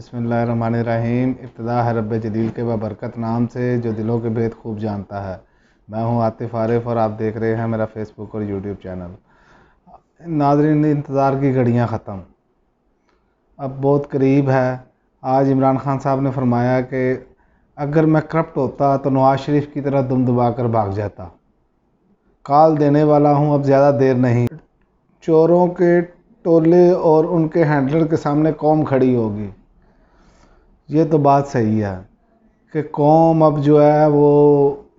बिस्मिल्लाहिर्रहमानिर्रहीम। इब्तिदा है रब्बे जलील के बरकत नाम से जो दिलों के भेद खूब जानता है। मैं हूं आतिफ आरिफ और आप देख रहे हैं मेरा फेसबुक और यूट्यूब चैनल। नाज़रीन, इंतज़ार की घड़ियां ख़त्म अब बहुत करीब है। आज इमरान खान साहब ने फरमाया कि अगर मैं करप्ट होता तो नवाज़ शरीफ की तरह दुम दबा कर भाग जाता। कॉल देने वाला हूं, अब ज़्यादा देर नहीं। चोरों के टोले और उनके हैंडलर के सामने कौम खड़ी होगी। ये तो बात सही है कि कौम अब जो है वो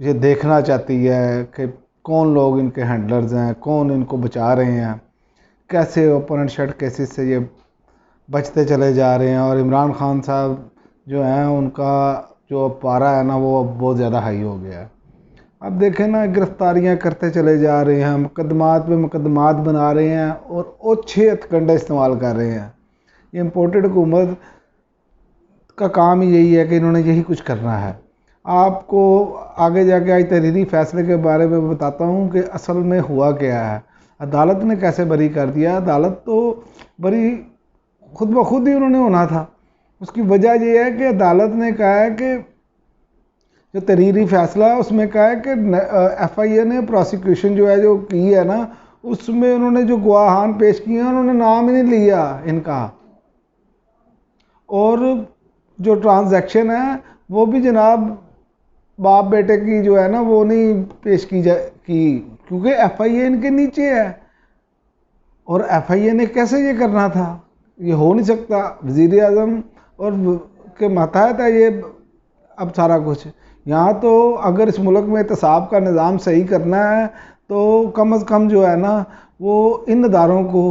ये देखना चाहती है कि कौन लोग इनके हैंडलर्स हैं, कौन इनको बचा रहे हैं, कैसे ओपन एंड शट केसेस से ये बचते चले जा रहे हैं। और इमरान खान साहब जो हैं उनका जो पारा है ना वो अब बहुत ज़्यादा हाई हो गया है। अब देखें ना, गिरफ्तारियां करते चले जा रहे हैं, मुकदमात पे मुकदमात बना रहे हैं और ओछे हथकंडे इस्तेमाल कर रहे हैं। ये इम्पोर्टेड हुकूमत का काम ही यही है कि इन्होंने यही कुछ करना है। आपको आगे जाके आज तहरीरी फैसले के बारे में बताता हूँ कि असल में हुआ क्या है। अदालत ने कैसे बरी कर दिया। अदालत तो बरी खुद ब खुद ही उन्होंने होना था। उसकी वजह यह है कि अदालत ने कहा है कि जो तहरीरी फैसला है उसमें कहा है कि FIA ने प्रोसिक्यूशन जो है जो की है ना, उसमें उन्होंने जो गवाहान पेश किए हैं उन्होंने नाम ही नहीं लिया इनका। और जो ट्रांजैक्शन है वो भी जनाब बाप बेटे की जो है ना वो नहीं पेश की क्योंकि FIA इनके नीचे है। और FIA ने कैसे ये करना था, ये हो नहीं सकता। वज़ीर आज़म और के मातहत है ये अब सारा कुछ। यहाँ तो अगर इस मुल्क में एहतसाब का निज़ाम सही करना है तो कम अज़ कम जो है ना वो इन इदारों को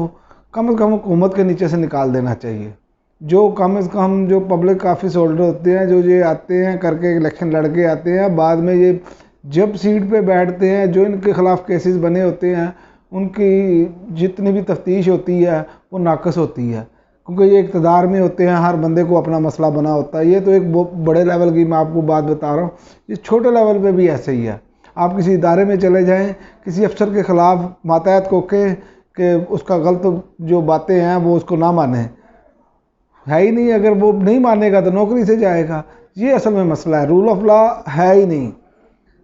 कम अज़ कम हुकूमत के नीचे से निकाल देना चाहिए। जो कम अज़ कम जो पब्लिक ऑफिस होल्डर होते हैं, जो ये आते हैं करके इलेक्शन लड़के आते हैं, बाद में ये जब सीट पे बैठते हैं, जो इनके ख़िलाफ़ केसेस बने होते हैं उनकी जितनी भी तफ्तीश होती है वो नाकस होती है, क्योंकि ये इक़्तिदार में होते हैं। हर बंदे को अपना मसला बना होता है। ये तो एक बड़े लेवल की मैं आपको बात बता रहा हूँ। ये छोटे लेवल पे भी ऐसे ही है। आप किसी इदारे में चले जाएं, किसी अफसर के ख़िलाफ़ मातहत को कि उसका गलत जो बातें हैं वो उसको ना माने, है ही नहीं। अगर वो नहीं मानेगा तो नौकरी से जाएगा। ये असल में मसला है। रूल ऑफ लॉ है ही नहीं,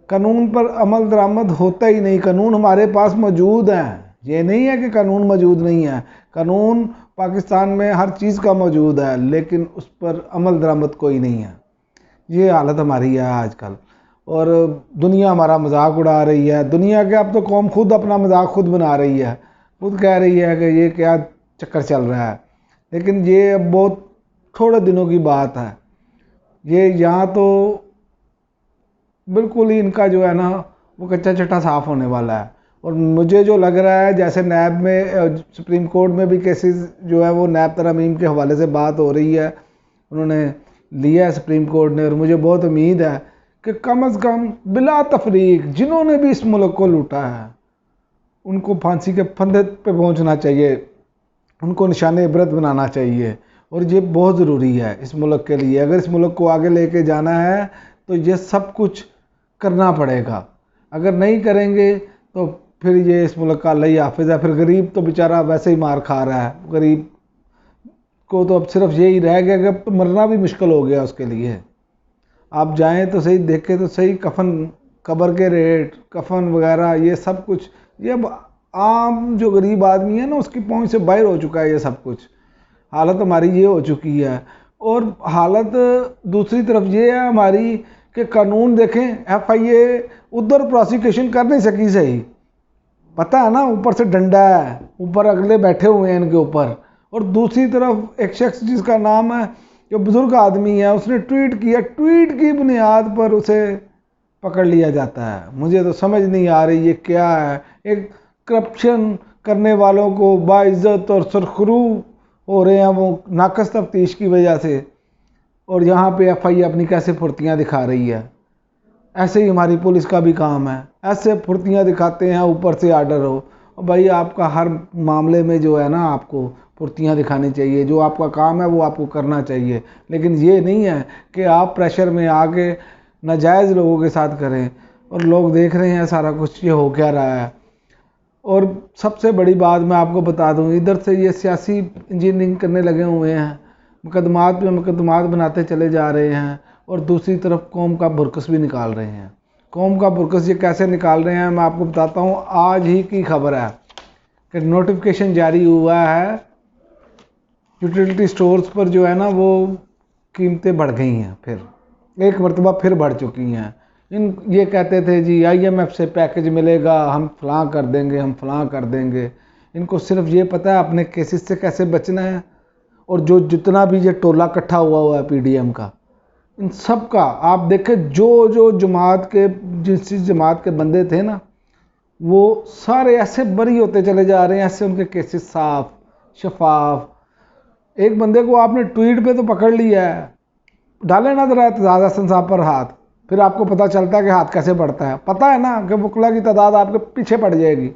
कानून पर अमल दरामद होता ही नहीं। कानून हमारे पास मौजूद हैं, ये नहीं है कि कानून मौजूद नहीं है। कानून पाकिस्तान में हर चीज़ का मौजूद है, लेकिन उस पर अमल दरामद कोई नहीं है। ये हालत हमारी है आजकल। और दुनिया हमारा मजाक उड़ा रही है। दुनिया के अब तो कौम खुद अपना मजाक खुद बना रही है, खुद कह रही है कि ये क्या चक्कर चल रहा है। लेकिन ये अब बहुत थोड़े दिनों की बात है। ये यहाँ तो बिल्कुल ही इनका जो है ना वो कच्चा चट्टा साफ़ होने वाला है। और मुझे जो लग रहा है जैसे नैब में सुप्रीम कोर्ट में भी केसेस जो है वो नैब तरमीम के हवाले से बात हो रही है, उन्होंने लिया है सुप्रीम कोर्ट ने। और मुझे बहुत उम्मीद है कि कम अज़ कम बिला तफरीक जिन्होंने भी इस मुल्क को लूटा है उनको फांसी के फंदे पे पहुँचना चाहिए, उनको निशान इबरत बनाना चाहिए। और ये बहुत ज़रूरी है इस मुल्क के लिए। अगर इस मुल्क को आगे लेके जाना है तो ये सब कुछ करना पड़ेगा। अगर नहीं करेंगे तो फिर ये इस मुल्क का अल्लाह ही हाफिज़ है। फिर गरीब तो बेचारा वैसे ही मार खा रहा है। गरीब को तो अब सिर्फ यही रह गया कि अब तो मरना भी मुश्किल हो गया उसके लिए। आप जाएं तो सही, देखें तो सही, कफन, कब्र के रेट, कफन वगैरह ये सब कुछ, ये अब आम जो गरीब आदमी है ना उसकी पहुंच से बाहर हो चुका है। ये सब कुछ हालत हमारी ये हो चुकी है। और हालत दूसरी तरफ ये है हमारी कि कानून देखें, FIA उधर प्रोसिक्यूशन कर नहीं सकी सही, पता है ना, ऊपर से डंडा है, ऊपर अगले बैठे हुए हैं इनके ऊपर। और दूसरी तरफ एक शख्स जिसका नाम है, जो बुजुर्ग आदमी है, उसने ट्वीट किया, ट्वीट की बुनियाद पर उसे पकड़ लिया जाता है। मुझे तो समझ नहीं आ रही ये क्या है। एक करप्शन करने वालों को बाइज्जत और सुरखरू हो रहे हैं वो नाकस तफ्तीश की वजह से, और यहाँ पे FIA अपनी कैसे फुर्तियाँ दिखा रही है। ऐसे ही हमारी पुलिस का भी काम है, ऐसे फुर्तियाँ दिखाते हैं, ऊपर से आर्डर हो। और भाई आपका हर मामले में जो है ना आपको फुर्तियाँ दिखानी चाहिए, जो आपका काम है वो आपको करना चाहिए। लेकिन ये नहीं है कि आप प्रेशर में आके नाजायज़ लोगों के साथ करें। और लोग देख रहे हैं सारा कुछ ये हो क्या रहा है। और सबसे बड़ी बात मैं आपको बता दूं, इधर से ये सियासी इंजीनियरिंग करने लगे हुए हैं मुकदमात पे मुकदमात बनाते चले जा रहे हैं और दूसरी तरफ कौम का बुरकस भी निकाल रहे हैं। कौम का बुरकस ये कैसे निकाल रहे हैं मैं आपको बताता हूँ। आज ही की खबर है कि नोटिफिकेशन जारी हुआ है, यूटिलिटी स्टोर्स पर जो है ना वो कीमतें बढ़ गई हैं, फिर एक मरतबा फिर बढ़ चुकी हैं। ये कहते थे जी IMF से पैकेज मिलेगा, हम फलां कर देंगे, हम फलां कर देंगे। इनको सिर्फ ये पता है अपने केसेस से कैसे बचना है। और जो जितना भी ये टोला इकट्ठा हुआ है PDM का, इन सब का आप देखें, जो जमात के जिस जमात के बंदे थे ना, वो सारे ऐसे बरी होते चले जा रहे हैं, ऐसे उनके केसेस साफ शफाफ। एक बंदे को आपने ट्वीट पे तो पकड़ लिया है, डाले ना जरा एतजाज हसन साहब पर हाथ, फिर आपको पता चलता है कि हाथ कैसे बढ़ता है। पता है ना कि वकला की तादाद आपके पीछे पड़ जाएगी।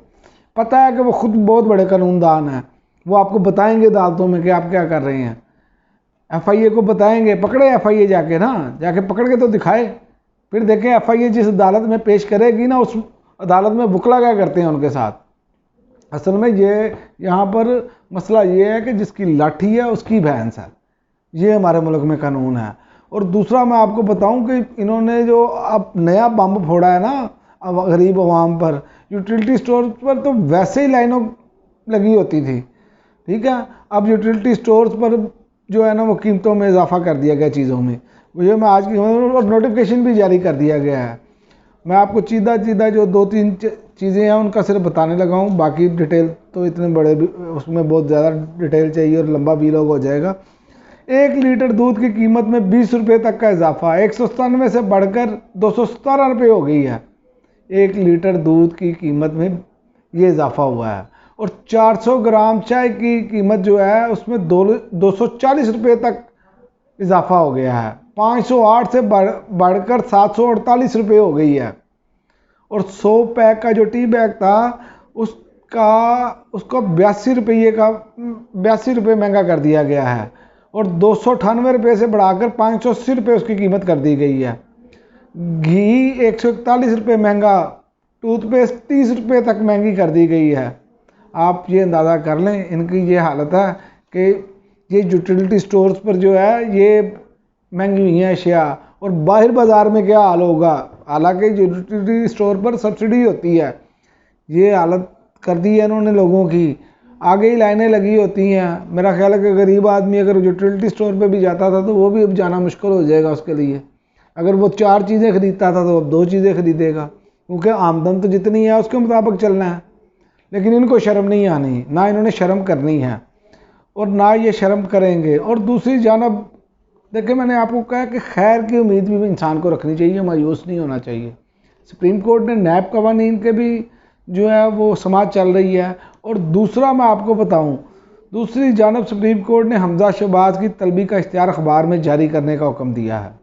पता है कि वो खुद बहुत बड़े कानूनदान हैं, वो आपको बताएंगे अदालतों में कि आप क्या कर रहे हैं। FIA को बताएंगे, पकड़े FIA जाके पकड़ के तो दिखाए, फिर देखें FIA जिस अदालत में पेश करेगी ना, उस अदालत में वकला क्या करते हैं उनके साथ। असल में ये यहाँ पर मसला ये है कि जिसकी लाठी है उसकी भैंस है, ये हमारे मुल्क में कानून है। और दूसरा मैं आपको बताऊं कि इन्होंने जो अब नया बम फोड़ा है ना गरीब अवाम पर, यूटिलिटी स्टोर पर तो वैसे ही लाइनों लगी होती थी, ठीक है। अब यूटिलिटी स्टोर्स पर जो है ना वो कीमतों में इजाफा कर दिया गया चीज़ों में, ये मैं आज की और नोटिफिकेशन भी जारी कर दिया गया है। मैं आपको सीधा जो 2-3 चीज़ें हैं उनका सिर्फ बताने लगा हूँ, बाकी डिटेल तो इतने बड़े उसमें बहुत ज़्यादा डिटेल चाहिए और लंबा वीलॉग हो जाएगा। 1 लीटर दूध की कीमत में 20 रुपये तक का इजाफा, 197 से बढ़कर 217 रुपये हो गई है। 1 लीटर दूध की कीमत में ये इजाफा हुआ है। और 400 ग्राम चाय की कीमत जो है उसमें 240 रुपये तक इजाफा हो गया है। 508 से बढ़कर 748 रुपये हो गई है। और 100 पैक का जो टी बैग था उसको 82 रुपये महंगा कर दिया गया है। और 298 रुपये से बढ़ाकर 580 रुपये उसकी कीमत कर दी गई है। घी 141 रुपये महंगा, टूथपेस्ट 30 रुपये तक महंगी कर दी गई है। आप ये अंदाज़ा कर लें इनकी ये हालत है कि ये यूटिलिटी स्टोर्स पर जो है ये महंगी हुई हैं अशिया, और बाहर बाज़ार में क्या हाल होगा। हालांकि यूटिलिटी स्टोर पर सब्सिडी होती है, ये हालत कर दी है इन्होंने लोगों की, आगे ही लाइनें लगी होती हैं। मेरा ख्याल है कि गरीब आदमी अगर यूटिलिटी स्टोर पे भी जाता था तो वो भी अब जाना मुश्किल हो जाएगा उसके लिए। अगर वो 4 चीज़ें ख़रीदता था तो अब 2 चीज़ें ख़रीदेगा, क्योंकि आमदन तो जितनी है उसके मुताबिक चलना है। लेकिन इनको शर्म नहीं आनी, ना इन्होंने शर्म करनी है और ना ये शर्म करेंगे। और दूसरी जानब देखिए, मैंने आपको कहा कि खैर की उम्मीद भी इंसान को रखनी चाहिए, मायूस नहीं होना चाहिए। सुप्रीम कोर्ट ने नैब कवानीन के भी जो है वो समाज चल रही है। और दूसरा मैं आपको बताऊं, दूसरी जानब सुप्रीम कोर्ट ने हमजा शहबाज की तलबी का इख्तियार अखबार में जारी करने का हुक्म दिया है।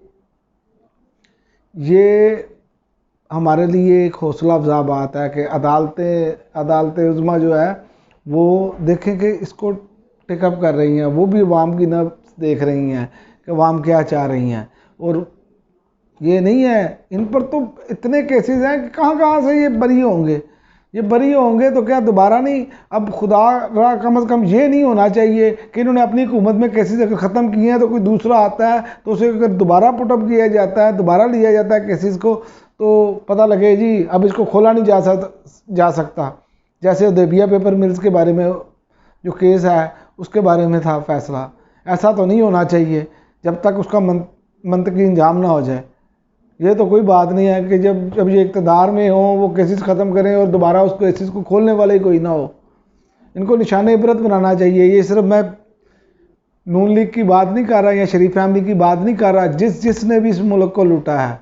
ये हमारे लिए एक हौसला अफजा बात है कि अदालत उज़्मा जो है वो देखें कि इसको टेकअप कर रही हैं, वो भी अवाम की नब्ज़ देख रही हैं कि अवाम क्या चाह रही हैं। और ये नहीं है, इन पर तो इतने केसेस हैं कि कहाँ से ये बरी होंगे। ये बरी होंगे तो क्या दोबारा नहीं, अब खुदा कम से कम ये नहीं होना चाहिए कि इन्होंने अपनी हुकूमत में केसेस अगर ख़त्म किए हैं तो कोई दूसरा आता है तो उसे अगर दोबारा पुटअप किया जाता है, दोबारा लिया जाता है केसेस को, तो पता लगे जी अब इसको खोला नहीं जा सकता। जैसे उदैबिया पेपर मिल्स के बारे में जो केस है उसके बारे में था फैसला, ऐसा तो नहीं होना चाहिए जब तक उसका मंतकी इंजाम ना हो जाए। ये तो कोई बात नहीं है कि जब ये इक़्तिदार में हो वो केसेस ख़त्म करें और दोबारा उस केसेस को खोलने वाले कोई ना हो। इनको निशान इबरत बनाना चाहिए। ये सिर्फ मैं नून लीग की बात नहीं कर रहा या शरीफ फैमिली की बात नहीं कर रहा, जिसने भी इस मुल्क को लूटा है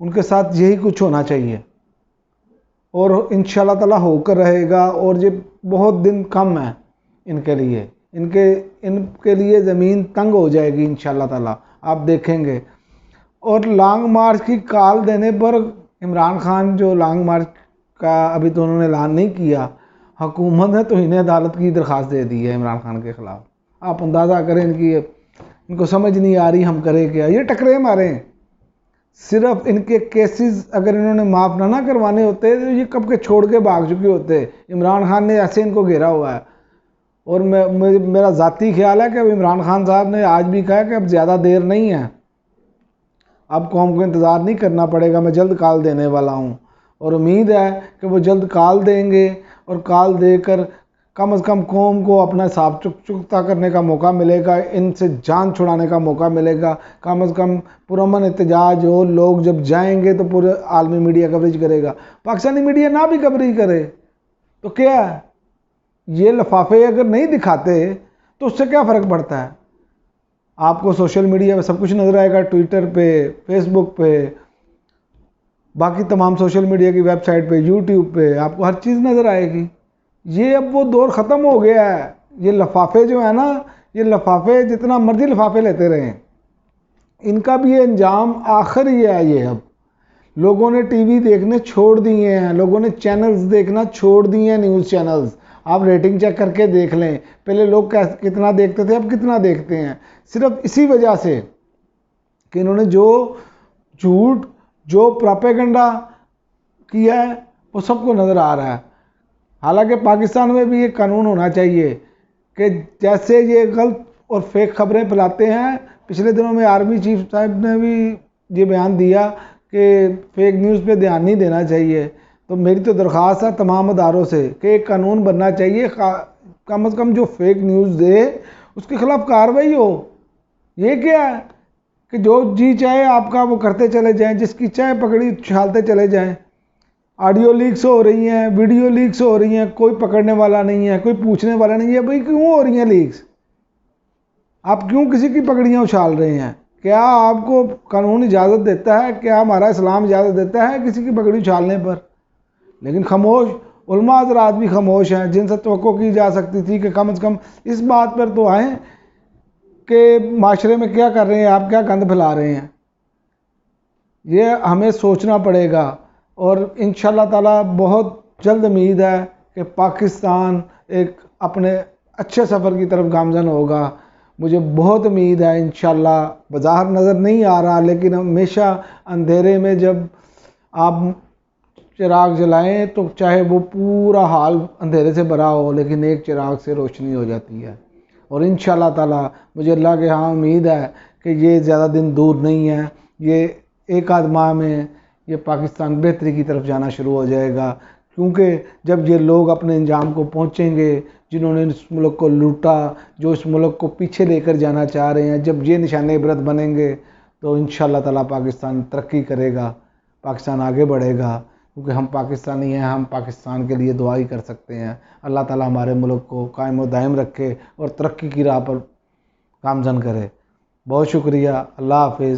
उनके साथ यही कुछ होना चाहिए और इंशाल्लाह ताला होकर रहेगा। और ये बहुत दिन कम है इनके लिए, इनके लिए ज़मीन तंग हो जाएगी इंशाल्लाह ताला, आप देखेंगे। और लॉन्ग मार्च की कॉल देने पर इमरान खान जो लॉन्ग मार्च का अभी तो उन्होंने ऐलान नहीं किया, हुकूमत ने तो इन्हें अदालत की दरख्वास्त दे दी है इमरान खान के ख़िलाफ़। आप अंदाज़ा करें इनको समझ नहीं आ रही हम करें क्या। ये टकरे मारें, सिर्फ इनके केसेस अगर इन्होंने माफ़ ना करवाने होते तो ये कब के छोड़ के भाग चुके होते। इमरान खान ने ऐसे इनको घेरा हुआ है। और मेरा ज़ाती ख्याल है कि अब इमरान खान साहब ने आज भी कहा कि अब ज़्यादा देर नहीं है, अब कौम को इंतज़ार नहीं करना पड़ेगा, मैं जल्द कॉल देने वाला हूँ। और उम्मीद है कि वो जल्द कॉल देंगे और कॉल देकर कम से कम कौम को अपना साफ चुकता करने का मौका मिलेगा, इनसे जान छुड़ाने का मौका मिलेगा। कम से कम पुरअमन एहतजाज हो, लोग जब जाएंगे तो पूरे आलमी मीडिया कवरेज करेगा। पाकिस्तानी मीडिया ना भी कवरेज करे तो क्या है, ये लिफाफे अगर नहीं दिखाते तो उससे क्या फ़र्क पड़ता है। आपको सोशल मीडिया पे सब कुछ नज़र आएगा, ट्विटर पे, फेसबुक पे, बाकी तमाम सोशल मीडिया की वेबसाइट पे, यूट्यूब पे आपको हर चीज़ नज़र आएगी। ये अब वो दौर ख़त्म हो गया है। ये लिफाफे जो है ना, ये लिफाफे जितना मर्जी लिफाफे लेते रहें, इनका भी ये अंजाम आखिर ही है। ये अब लोगों ने टीवी देखने छोड़ दिए हैं, लोगों ने चैनल्स देखना छोड़ दिए हैं, न्यूज़ चैनल्स। आप रेटिंग चेक करके देख लें, पहले लोग कितना देखते थे, अब कितना देखते हैं। सिर्फ इसी वजह से कि इन्होंने जो झूठ, जो प्रोपेगेंडा किया है वो सबको नज़र आ रहा है। हालांकि पाकिस्तान में भी ये कानून होना चाहिए कि जैसे ये गलत और फेक खबरें फैलाते हैं, पिछले दिनों में आर्मी चीफ साहब ने भी ये बयान दिया कि फेक न्यूज़ पे ध्यान नहीं देना चाहिए। तो मेरी तो दरख्वास्त है तमाम अदारों से कि एक कानून बनना चाहिए, कम से कम जो फेक न्यूज़ दे उसके खिलाफ कार्रवाई हो। ये क्या है कि जो जी चाहे आपका वो करते चले जाएं, जिसकी चाहे पकड़ी उछालते चले जाएं। ऑडियो लीक्स हो रही हैं, वीडियो लीक्स हो रही हैं, कोई पकड़ने वाला नहीं है, कोई पूछने वाला नहीं है। भाई क्यों हो रही हैं लीक्स? आप क्यों किसी की पकड़ियाँ उछाल रहे हैं? क्या आपको कानून इजाज़त देता है, क्या हमारा इस्लाम इजाज़त देता है किसी की पकड़ी उछालने पर? लेकिन खामोश उलमा हज़रात भी खामोश हैं, जिनसे तवक्को की जा सकती थी कि कम से कम इस बात पर तो आएँ कि माशरे में क्या कर रहे हैं आप, क्या गंद फैला रहे हैं। ये हमें सोचना पड़ेगा। और इंशाअल्लाह ताला बहुत जल्द उम्मीद है कि पाकिस्तान एक अपने अच्छे सफ़र की तरफ गामज़न होगा। मुझे बहुत उम्मीद है इंशाअल्लाह। बाज़ार नज़र नहीं आ रहा, लेकिन हमेशा अंधेरे में जब आप चिराग जलाएं तो चाहे वो पूरा हाल अंधेरे से भरा हो, लेकिन एक चिराग से रोशनी हो जाती है। और इंशाअल्लाह ताला मुझे अल्लाह के यहाँ उम्मीद है कि ये ज़्यादा दिन दूर नहीं है, ये एक आध माह में ये पाकिस्तान बेहतरी की तरफ जाना शुरू हो जाएगा। क्योंकि जब ये लोग अपने अंजाम को पहुँचेंगे, जिन्होंने इस मुल्क को लूटा, जो इस मुल्क को पीछे लेकर जाना चाह रहे हैं, जब ये निशान इबरत बनेंगे तो इंशाअल्लाह ताला पाकिस्तान तरक्की करेगा, पाकिस्तान आगे बढ़ेगा। क्योंकि हम पाकिस्तानी हैं, हम पाकिस्तान के लिए दुआ ही कर सकते हैं। अल्लाह ताला हमारे मुल्क को कायम व दायम रखे और तरक्की की राह पर गामज़न करे। बहुत शुक्रिया। अल्लाह हाफिज़।